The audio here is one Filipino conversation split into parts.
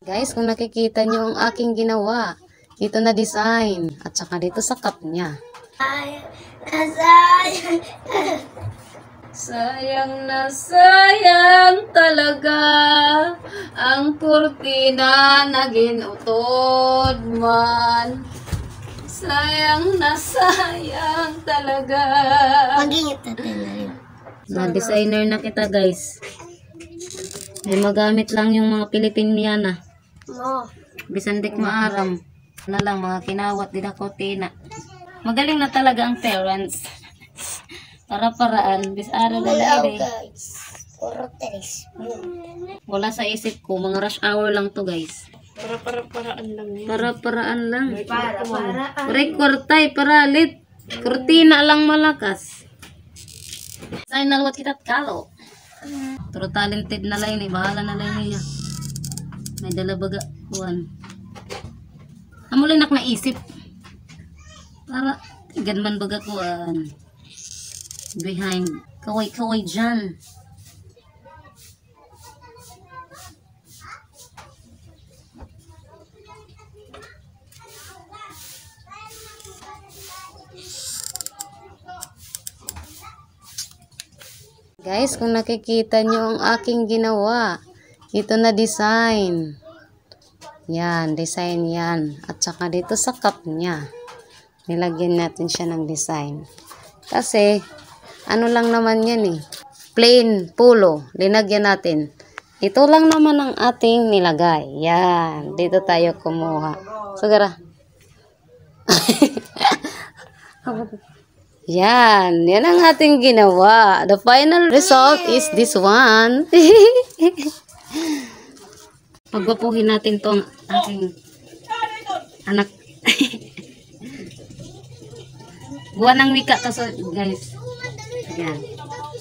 Guys, kung nakikita nyo ang aking ginawa, ito na design. At saka dito sa cup niya. Sayang na sayang talaga ang kurtina na ginutod man. Sayang na sayang talaga. Pag-ingat natin na rin. Na-designer na kita, guys. May magamit lang yung mga Pilipiniana. No. Bisan dik maaram. Na lang, mga kinawat din ako, tina. Magaling na talaga ang parents. Para-paraan. Bis-ara na lang eh. Guys. Puro teres. Wala sa isip ko. Mga rush hour lang to, guys. Para-paraan lang yan. Para-paraan lang. Para-paraan. Rekortay, paralit. Kurtina lang malakas. Final what kita kalo. Pero talented na lang eh. Bahala na lang niya. May dalabaga. Kuhan. Amulay nak naisip. Para tigan man baga kuhan. Behind. Kaway-kaway dyan. Guys, kung nakikita nyo ang aking ginawa, ito na design. Yan, design yan. At saka dito sa cup niya, nilagyan natin siya ng design. Kasi, ano lang naman yan eh. Plain polo, linagyan natin. Ito lang naman ang ating nilagay. Yan, dito tayo kumuha. Sagara. Yan ang ating ginawa. The final result is this one. Pagwapuhin natin tong aking anak. Buwan ng wika to, so, guys. Yan.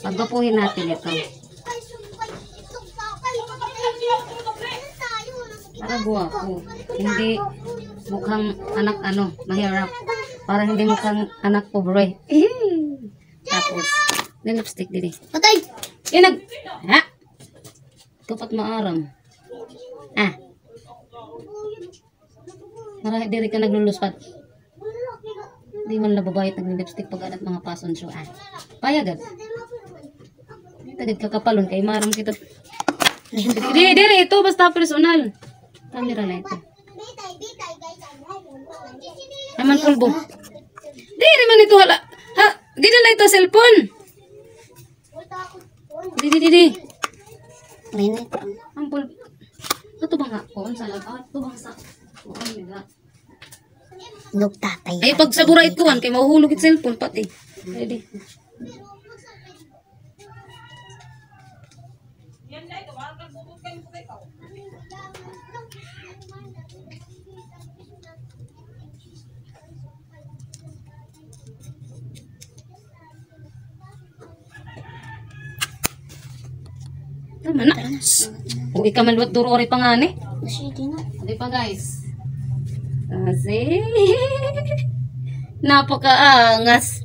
Pagwapuhin natin ito. Para guwapo. Hindi mukhang anak mahirap. Para hindi mukhang anak pobre. Tapos, may lipstick din eh. Patay! Yan ha? Kapat maaram. Marahit diri ka nagluluspat. Hindi man nababayit nag-lipstick pag anak mga pason show. Payagad. Tagid kakapalon kay maram kita. Diri ito basta personal. Camera na ito. Naman pulbo. Diri man ito hala. Ha, di na lang ito cellphone. Di. Ang pulbo. Ito ba nga po? Ang salag. Ito ba sa... Nagtatay. Ay, pag sa burait kuhan, kay mahuhulog yung cellphone pati. Ready. Tama na. Uwi ka man duro ori pangani. Sige na. Di pa guys. Kasi napakaangas.